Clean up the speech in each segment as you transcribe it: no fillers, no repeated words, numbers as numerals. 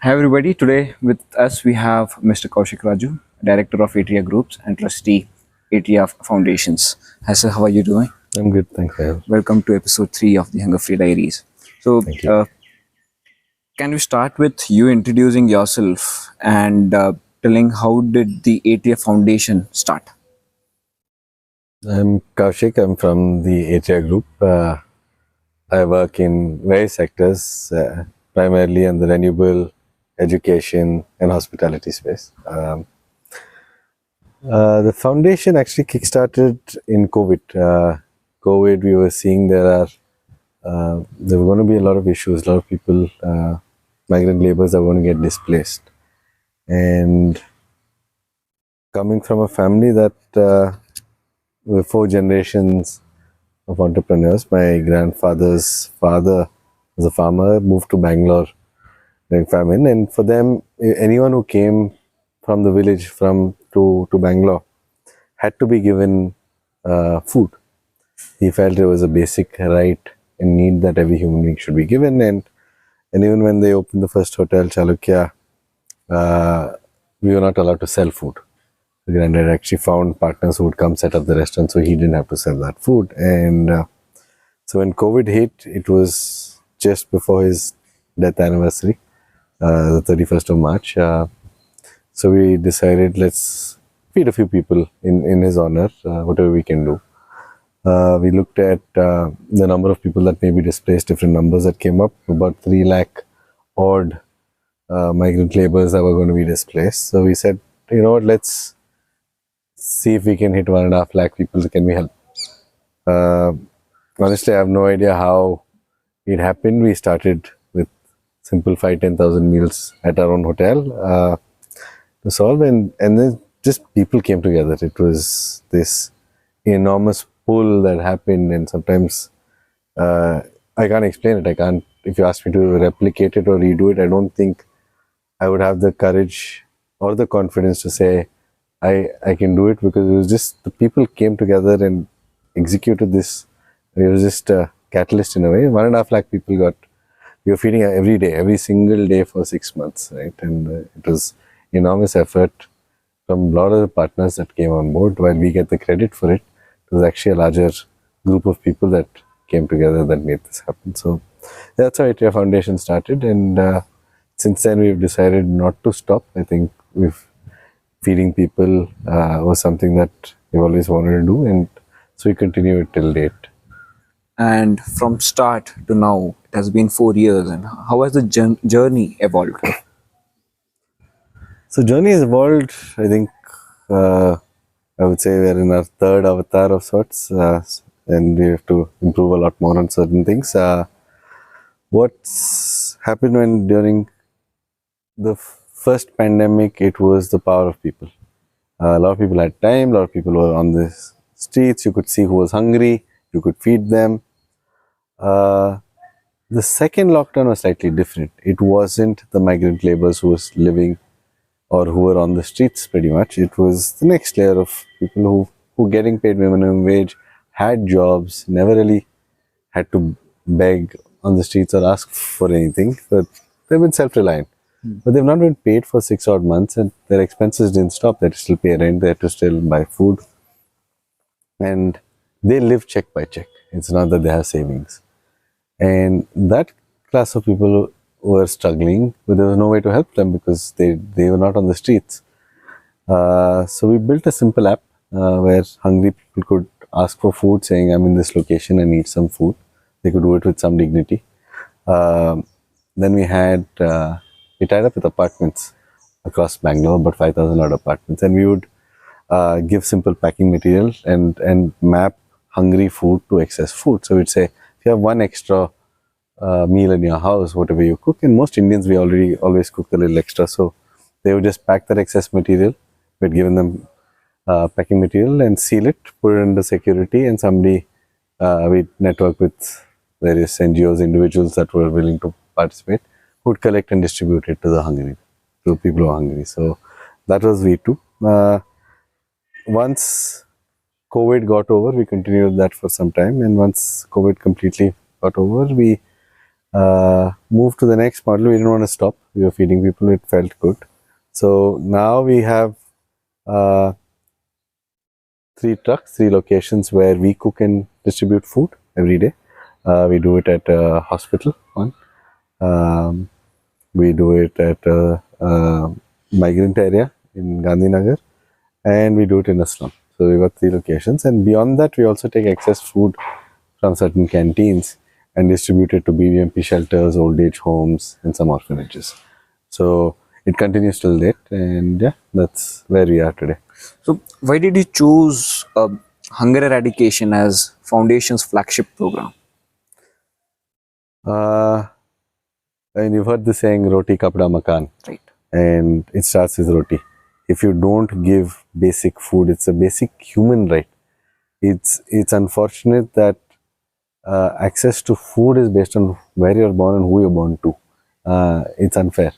Hi everybody, today with us we have Mr. Kaushik Raju, Director of Atria Groups and Trustee, Atria Foundations. Hi sir, how are you doing? I'm good, thanks, Mehul. Welcome to episode 3 of the Hunger Free Diaries. So, Thank you. can we start with you introducing yourself and telling how did the Atria Foundation start? I'm Kaushik. I'm from the Atria Group. I work in various sectors, primarily in the renewable, education, and hospitality space. The foundation actually kickstarted in COVID. COVID, we were seeing there were going to be a lot of issues. A lot of people, migrant laborers, are going to get displaced. And coming from a family that were four generations of entrepreneurs. My grandfather's father was a farmer, moved to Bangalore during famine, and for them, anyone who came from the village to Bangalore had to be given food. He felt it was a basic right and need that every human being should be given, and even when they opened the first hotel, Chalukya, uh, we were not allowed to sell food. The granddad actually found partners who would come set up the restaurant, so he didn't have to sell that food. And so when COVID hit, it was just before his death anniversary, the 31st of March. So we decided, let's feed a few people in his honor, whatever we can do. We looked at the number of people that may be displaced, different numbers that came up, about 3 lakh odd migrant laborers that were going to be displaced. So we said, you know what, let's see if we can hit 1.5 lakh people. Can we help? Uh, Honestly, I have no idea how it happened. We started with simple 5-10,000 meals at our own hotel to solve, and then just people came together. It was this enormous pull that happened, and sometimes I can't explain it. I can't. If you ask me to replicate it or redo it, I don't think I would have the courage or the confidence to say I can do it, because it was just the people came together and executed this. It was just a catalyst in a way. 1.5 lakh people got. We were feeding every day, every single day for 6 months, right? And it was enormous effort from a lot of the partners that came on board. While we get the credit for it, it was actually a larger group of people that came together that made this happen. So that's how Atria Foundation started, and since then we've decided not to stop. I think we've feeding people was something that we've always wanted to do, and so we continue it till date. And from start to now, it has been 4 years. And how has the journey evolved? So journey has evolved. I think I would say we're in our third avatar of sorts, and we have to improve a lot more on certain things. What's happened when during the first pandemic, it was the power of people. A lot of people had time. A lot of people were on the streets. You could see who was hungry. You could feed them. Uh, the second lockdown was slightly different. It wasn't the migrant laborers who was living or who were on the streets pretty much. It was the next layer of people who getting paid minimum wage, had jobs, never really had to beg on the streets or ask for anything, but they've been self-reliant. But they've not been paid for 6 odd months, and their expenses didn't stop. They had to still pay rent, they had to still buy food, and they live check by check. It's not that they have savings. And that class of people were struggling, but there was no way to help them because they were not on the streets. So we built a simple app where hungry people could ask for food, saying, I'm in this location, I need some food. They could do it with some dignity. Then we tied up with apartments across Bangalore, about 5,000 odd apartments, and we would give simple packing material and map hungry food to excess food. So we'd say, if you have one extra meal in your house, whatever you cook, and most Indians, we already always cook a little extra, so they would just pack that excess material. We'd given them packing material and seal it, put it under security, and somebody, we'd network with various NGOs, individuals that were willing to participate, would collect and distribute it to the hungry, to people who are hungry. So that was V2. Once COVID got over, we continued that for some time, and once COVID completely got over, we Moved to the next model. We didn't want to stop. We were feeding people. It felt good. So now we have uh, 3 trucks, 3 locations where we cook and distribute food every day. We do it at a hospital, one. Um, we do it at a migrant area in Gandhinagar, and we do it in a slum. So we got 3 locations, and beyond that, we also take excess food from certain canteens and distribute it to BBMP shelters, old age homes, and some orphanages. So it continues till date, and yeah, that's where we are today. So, why did you choose hunger eradication as Foundation's flagship program? Uh, and you've heard the saying "roti kapda makan," Right. and it starts with roti. If you don't give basic food, it's a basic human right. It's unfortunate that access to food is based on where you're born and who you're born to. It's unfair.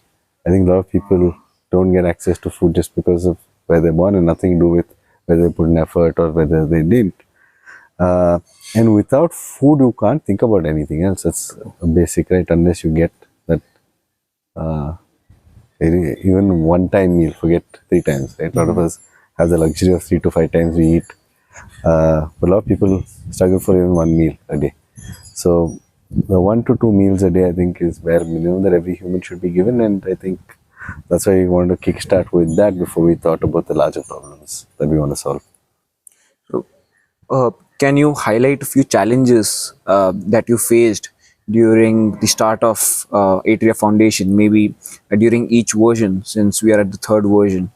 I think a lot of people don't get access to food just because of where they're born and nothing to do with whether they put in effort or whether they didn't. And without food, you can't think about anything else. That's a basic right unless you get that even one-time meal. Forget 3 times. Right? A lot of us have the luxury of 3 to 5 times we eat. But a lot of people struggle for even one meal a day. So the 1 to 2 meals a day, I think, is bare minimum that every human should be given, and I think that's why we wanted to kickstart with that before we thought about the larger problems that we want to solve. So, can you highlight a few challenges that you faced during the start of Atria Foundation, maybe during each version, since we are at the third version?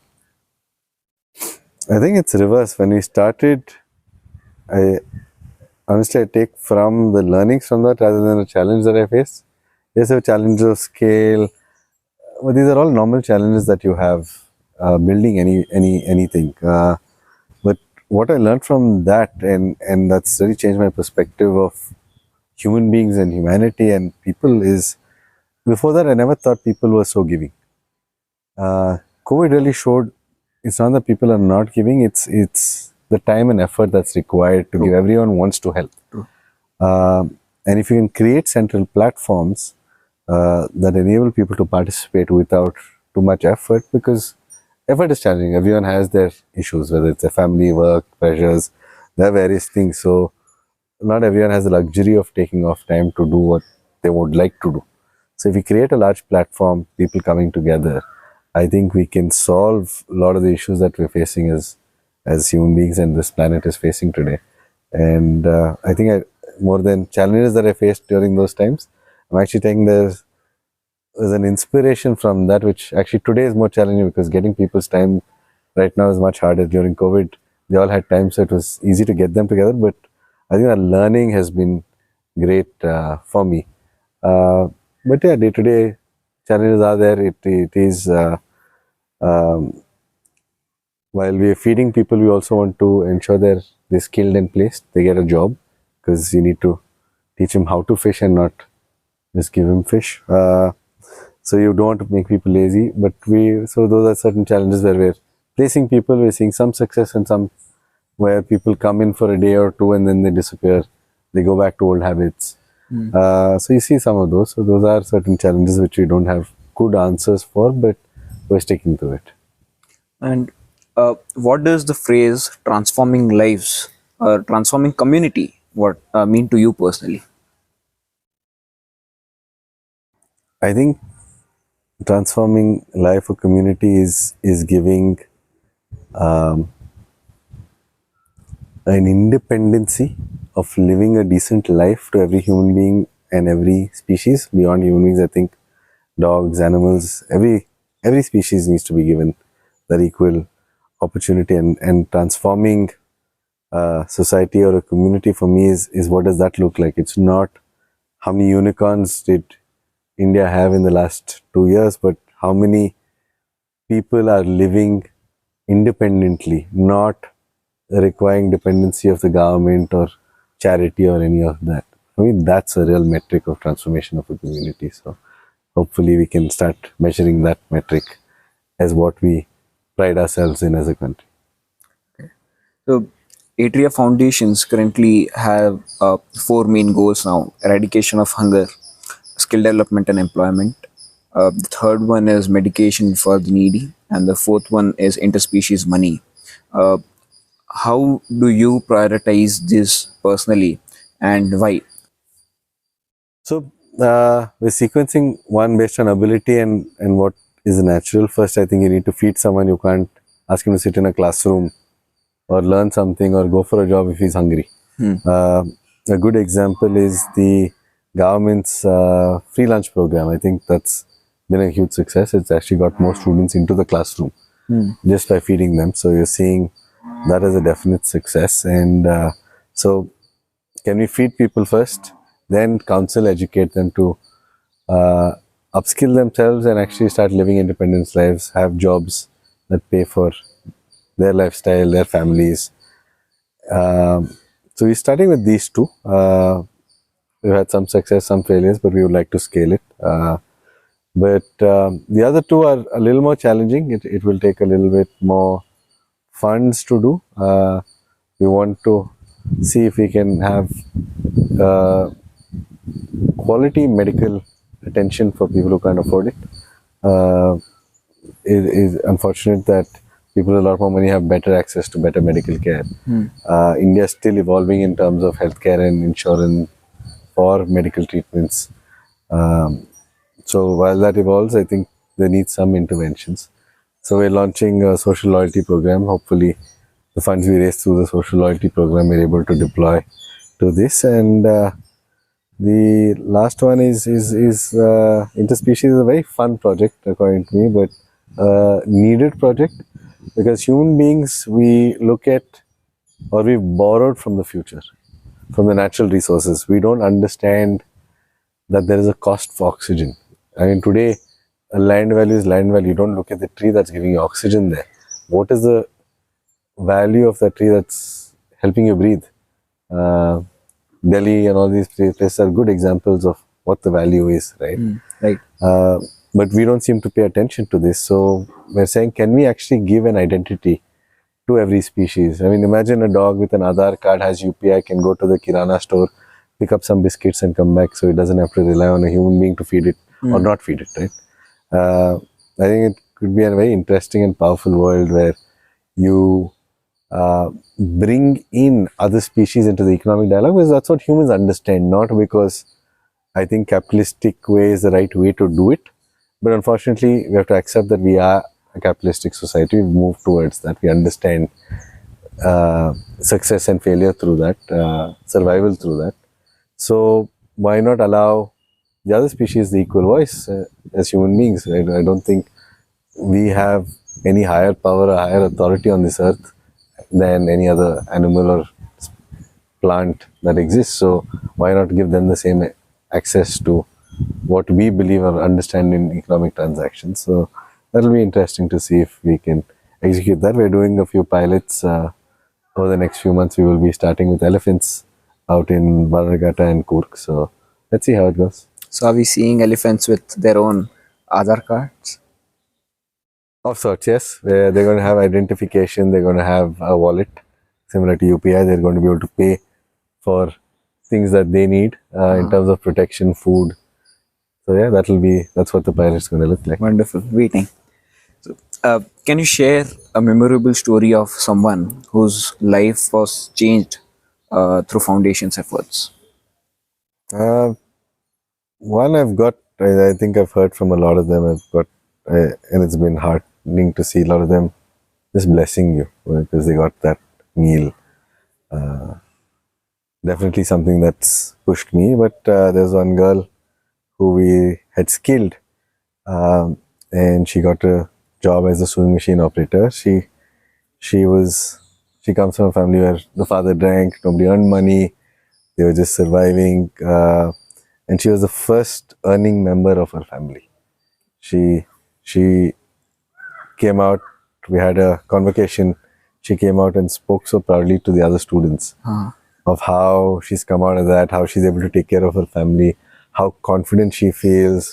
I think it's reverse. When we started, I honestly I take from the learnings from that rather than a challenge that I faced. Yes, a challenge of scale, but these are all normal challenges that you have building anything. But what I learned from that, and that's really changed my perspective of human beings and humanity and people, is before that I never thought people were so giving. COVID really showed it's not that people are not giving; it's the time and effort that's required to give. Everyone wants to help. And if you can create central platforms that enable people to participate without too much effort, because effort is challenging. Everyone has their issues, whether it's a family, work, pressures, there are various things. So not everyone has the luxury of taking off time to do what they would like to do. So if we create a large platform, people coming together, I think we can solve a lot of the issues that we're facing as human beings and this planet is facing today. And I think more than challenges that I faced during those times, I'm actually taking there's an inspiration from that, which actually today is more challenging because getting people's time right now is much harder. During COVID, they all had time, so it was easy to get them together. But I think that learning has been great for me. But yeah, day-to-day challenges are there. It is while we are feeding people, we also want to ensure they're skilled and placed. They get a job because you need to teach them how to fish and not just give them fish. So you don't want to make people lazy, but so those are certain challenges where we're placing people. We're seeing some success and some where people come in for a day or two and then they disappear. They go back to old habits. So you see some of those. So those are certain challenges which we don't have good answers for, but we're sticking to it. And what does the phrase transforming lives or transforming community what mean to you personally? I think transforming life or community is giving an independency of living a decent life to every human being and every species beyond human beings. I think dogs, animals, every species needs to be given that equal opportunity, and transforming society or a community for me is what does that look like. It's not how many unicorns did India have in the last 2 years, but how many people are living independently, not requiring dependency of the government or charity or any of that. I mean, that's a real metric of transformation of a community. So hopefully we can start measuring that metric as what we pride ourselves in as a country. So, Atria Foundations currently have four main goals now: eradication of hunger, skill development and employment. The third one is medication for the needy, and the fourth one is interspecies money. Uh, how do you prioritize this personally, and why? So we're sequencing one based on ability and what is natural. First, I think you need to feed someone. You can't ask him to sit in a classroom or learn something or go for a job if he's hungry. Uh, a good example is the government's free lunch program. I think that's been a huge success. It's actually got more students into the classroom just by feeding them. So you're seeing that as a definite success. And so, can we feed people first, then counsel, educate them to uh, upskill themselves and actually start living independent lives, have jobs that pay for their lifestyle, their families. So we're starting with these two. We've had some success, some failures, but we would like to scale it. But the other two are a little more challenging. It will take a little bit more funds to do. We want to see if we can have uh, quality medical attention for people who can't afford it. It is unfortunate that people with a lot more money have better access to better medical care. India is still evolving in terms of healthcare and insurance for medical treatments. So while that evolves, I think there needs some interventions. So we're launching a social loyalty program. Hopefully, the funds we raise through the social loyalty program we're able to deploy to this. And the last one is interspecies is a very fun project according to me, but needed project because human beings we look at or we've borrowed from the future, from the natural resources. We don't understand that there is a cost for oxygen. I mean, today, a land value is land value. You don't look at the tree that's giving you oxygen there. What is the value of the tree that's helping you breathe? Uh, Delhi and all these places are good examples of what the value is, right? Right. But we don't seem to pay attention to this. So we're saying, can we actually give an identity to every species? I mean, imagine a dog with an Aadhaar card has UPI, can go to the Kirana store, pick up some biscuits and come back, so it doesn't have to rely on a human being to feed it or not feed it, right? I think it could be a very interesting and powerful world where you bring in other species into the economic dialogue because that's what humans understand, not because I think capitalistic way is the right way to do it. But unfortunately, we have to accept that we are a capitalistic society. We move towards that. We understand success and failure through that, survival through that. So why not allow the other species the equal voice as human beings? I don't think we have any higher power or higher authority on this earth than any other animal or plant that exists. So why not give them the same access to what we believe or understand in economic transactions? So that'll be interesting to see if we can execute that. We're doing a few pilots over the next few months. We will be starting with elephants out in Bannerghatta and Kurk. So let's see how it goes. So, are we seeing elephants with their own Aadhaar cards? Of sorts, yes. They're going to have identification. They're going to have a wallet similar to UPI. They're going to be able to pay for things that they need in terms of protection, food. So yeah, that's what the pilot's going to look like. Wonderful. Waiting. So, can you share a memorable story of someone whose life was changed through foundation's efforts? Uh, One I've got, I think I've heard from a lot of them. I've got, and it's been heartening to see a lot of them just blessing you because they got that meal. Definitely something that's pushed me. But there's one girl who we had skilled, and she got a job as a sewing machine operator. She was she comes from a family where the father drank, nobody earned money, they were just surviving, and she was the first earning member of her family. She came out. We had a convocation. She came out and spoke so proudly to the other students of how she's come out of that, how she's able to take care of her family, how confident she feels.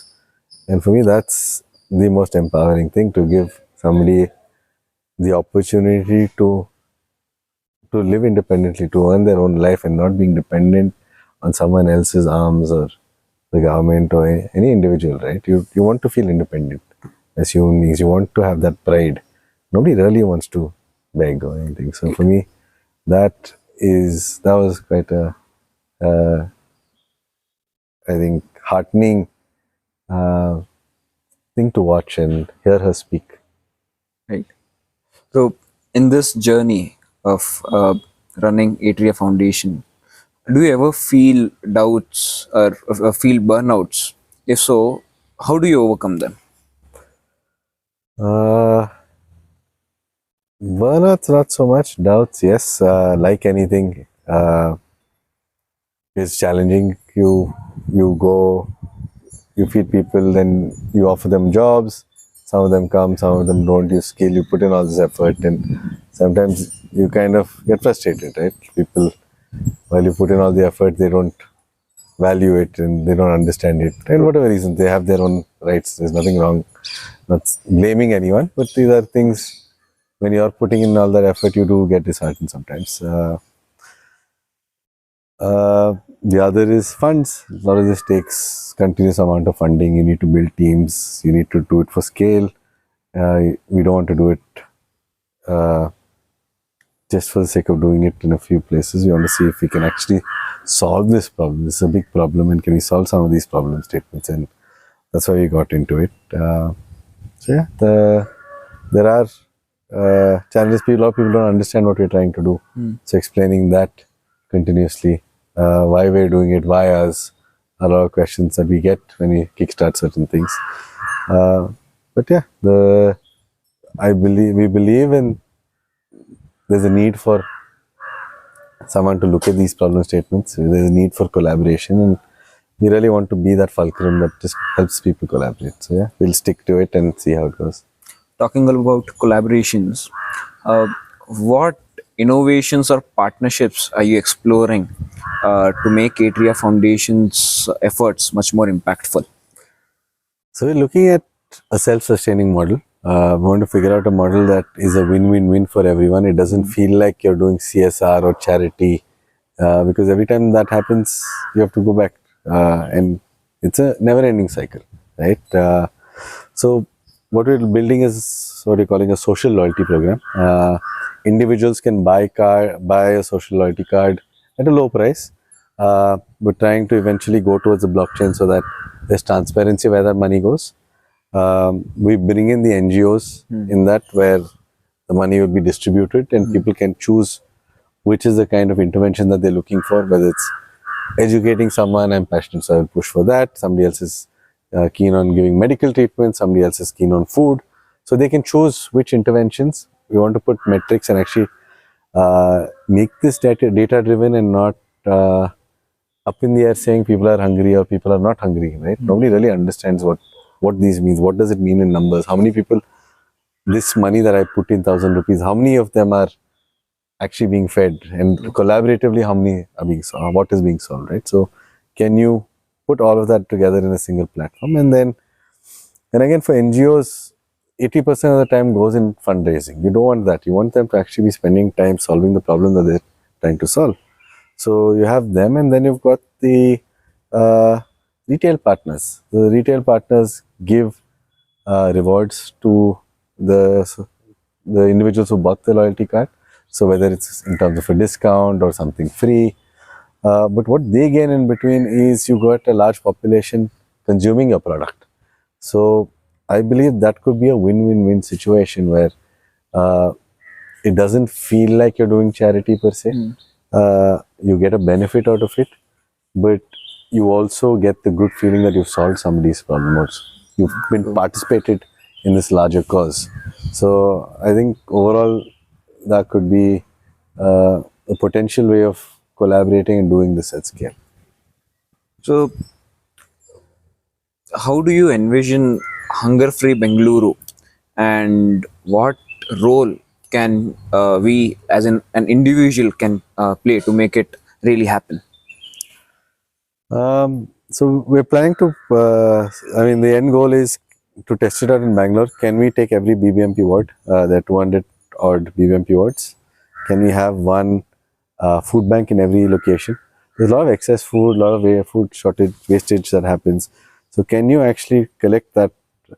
And for me, that's the most empowering thing, to give somebody the opportunity to live independently, to earn their own life and not being dependent on someone else's arms or the government or any individual, right? You want to feel independent as human beings. You want to have that pride. Nobody really wants to beg or anything. So for me, that was quite a, I think, heartening uh, thing to watch and hear her speak. Right. So, in this journey of running Atria Foundation, do you ever feel doubts or feel burnouts? If so, how do you overcome them? Uh, Burnouts, not so much. Doubts, yes. Like anything, is challenging. You go, you feed people, then you offer them jobs. Some of them come, some of them don't. You skill, you put in all this effort, and sometimes you kind of get frustrated, right? People, while you put in all the effort, they don't value it and they don't understand it. And whatever reason, they have their own rights. There's nothing wrong. Not blaming anyone, but these are things when you're putting in all that effort, you do get disheartened sometimes. The other is funds. A lot of this takes continuous amount of funding. You need to build teams. You need to do it for scale. We don't want to do it just for the sake of doing it in a few places. We want to see if we can actually solve this problem. This is a big problem, and can we solve some of these problem statements? And that's why we got into it. So yeah, there are challenges. A lot of people don't understand what we're trying to do. So explaining that continuously, why we're doing it, why us, a lot of questions that we get when we kickstart certain things. But yeah, we believe in there's a need for someone to look at these problem statements. There's a need for collaboration, and we really want to be that fulcrum that just helps people collaborate. So yeah, we'll stick to it and see how it goes. Talking about collaborations, what innovations or partnerships are you exploring to make Atria Foundation's efforts much more impactful? So we're looking at a self-sustaining model. We want to figure out a model that is a win-win-win for everyone. It doesn't feel like you're doing CSR or charity, because every time that happens, you have to go back, and it's a never-ending cycle, right? So what we're building is what we're calling a social loyalty program. Individuals can buy a social loyalty card at a low price. We're trying to eventually go towards the blockchain so that there's transparency where that money goes. We bring in the NGOs in that, where the money will be distributed and people can choose which is the kind of intervention that they're looking for, whether it's educating someone. I'm passionate, so I will push for that. Somebody else is keen on giving medical treatment, somebody else is keen on food. So they can choose which interventions. We want to put metrics and actually make this data driven and not up in the air saying people are hungry or people are not hungry, right? Nobody really understands what these means. What does it mean in numbers? How many people, this money that I put in 1,000 rupees, how many of them are actually being fed, and collaboratively how many are being solved, what is being solved, right? So can you put all of that together in a single platform? And again, for NGOs, 80% of the time goes in fundraising. You don't want that. You want them to actually be spending time solving the problem that they're trying to solve. So you have them, and then you've got the retail partners. The retail partners give rewards to the individuals who bought the loyalty card. So whether it's in terms of a discount or something free, but what they gain in between is you got a large population consuming your product. So I believe that could be a win-win-win situation where it doesn't feel like you're doing charity per se. You get a benefit out of it, but you also get the good feeling that you've solved somebody's problem, or you've been participated in this larger cause. So I think overall that could be a potential way of collaborating and doing this at scale. So, how do you envision hunger-free Bengaluru, and what role can we, as an individual, can play to make it really happen? So we're planning to, the end goal is to test it out in Bangalore. Can we take every BBMP ward, there are 200 odd BBMP wards? Can we have one food bank in every location? there's a lot of excess food, a lot of food shortage, wastage that happens. So can you actually collect that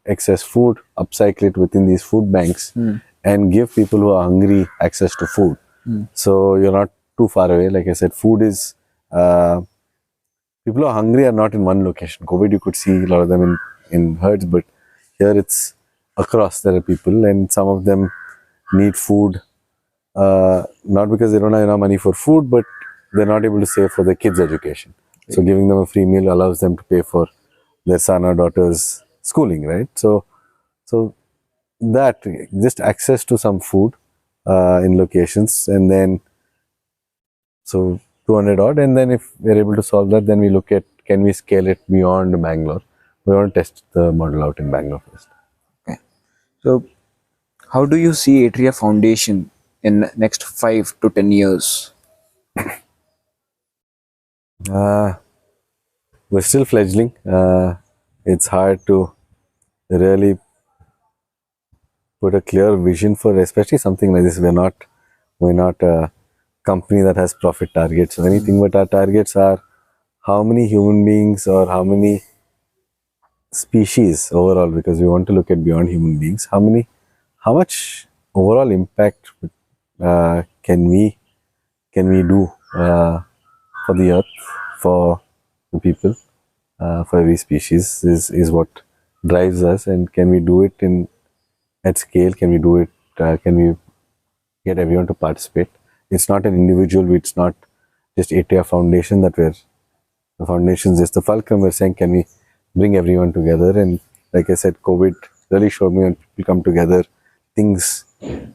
excess food, upcycle it within these food banks, and give people who are hungry access to food? So you're not too far away. Like I said, food is people who are hungry are not in one location. COVID, you could see a lot of them in herds, but here it's across. There are people, and some of them need food, not because they don't have enough money for food, but they're not able to save for their kids' education. So giving them a free meal allows them to pay for their son or daughter's schooling, right? So that just access to some food in locations, and then so 200 odd, and then if we're able to solve that, then we look at can we scale it beyond Bangalore. We want to test the model out in Bangalore first. Okay. So how do you see Atria Foundation in next 5 to 10 years? We're still fledgling. It's hard to really put a clear vision for, especially something like this. We're not a company that has profit targets or anything, but our targets are how many human beings or how many species overall, because we want to look at beyond human beings. How much overall impact can we do for the earth, for the people, for every species is what drives us, and can we do it at scale? Can we do it? Can we get everyone to participate? It's not an individual. It's not just Atria Foundation that we're. The foundation is just the fulcrum. We're saying, can we bring everyone together? And like I said, COVID really showed me when people come together, things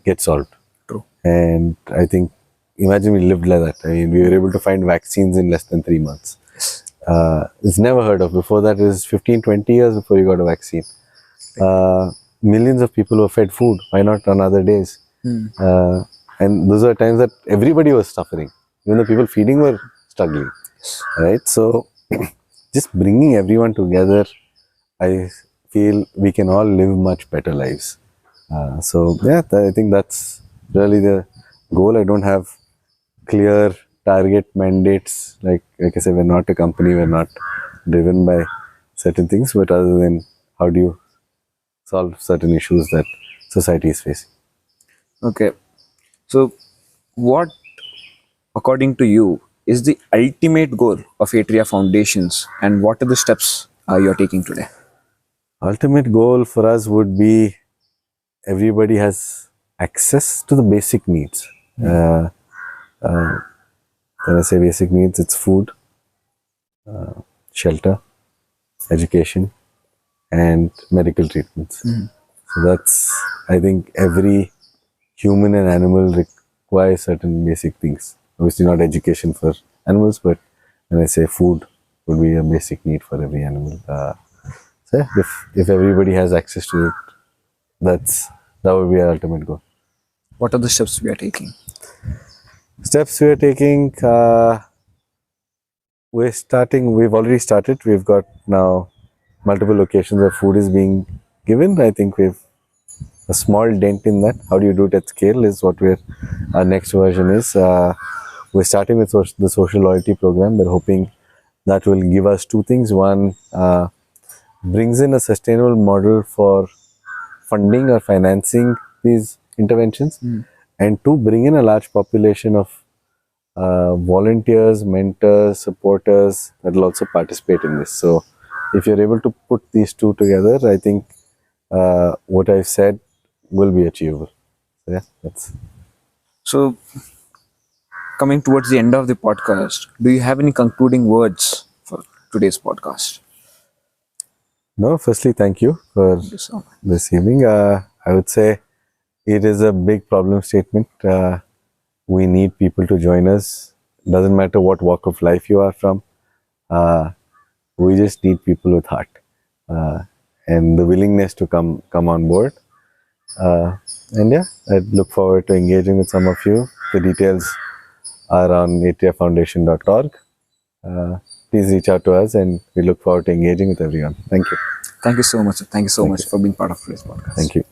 get solved. True. And I think, imagine we lived like that. I mean, we were able to find vaccines in less than 3 months. It's never heard of. Before that, it was 15, 20 years before you got a vaccine. Millions of people were fed food. Why not on other days? And those are times that everybody was suffering. Even the people feeding were struggling. Right? So, just bringing everyone together, I feel we can all live much better lives. So, yeah, I think that's really the goal. I don't have clear target mandates. Like I said, we're not a company, we're not driven by certain things, but other than how do you solve certain issues that society is facing. Okay. So what, according to you, is the ultimate goal of Atria Foundations, and what are the steps you're taking today? Ultimate goal for us would be everybody has access to the basic needs. When I say basic needs, it's food, shelter, education, and medical treatments. So that's, I think, every human and animal requires certain basic things. Obviously not education for animals, but when I say food would be a basic need for every animal. So yeah, if everybody has access to it, that would be our ultimate goal. What are the steps we are taking? Steps we are taking, we've already started. We've got now multiple locations where food is being given. I think we've a small dent in that. How do you do it at scale is what our next version is. We're starting with the social loyalty program. We're hoping that will give us two things. One, brings in a sustainable model for funding or financing these interventions. And two, bring in a large population of volunteers, mentors, supporters that will also participate in this. So if you're able to put these two together, I think what I've said will be achievable. So yeah, that's. So, coming towards the end of the podcast, do you have any concluding words for today's podcast? No, firstly, thank you for Thank you so much. this evening. I would say it is a big problem statement. We need people to join us. Doesn't matter what walk of life you are from. We just need people with heart and the willingness to come on board. And yeah, I look forward to engaging with some of you. The details are on atriafoundation.org. Please reach out to us, and we look forward to engaging with everyone. Thank you. Thank you so much. Thank you so much for being part of today's podcast. Thank you.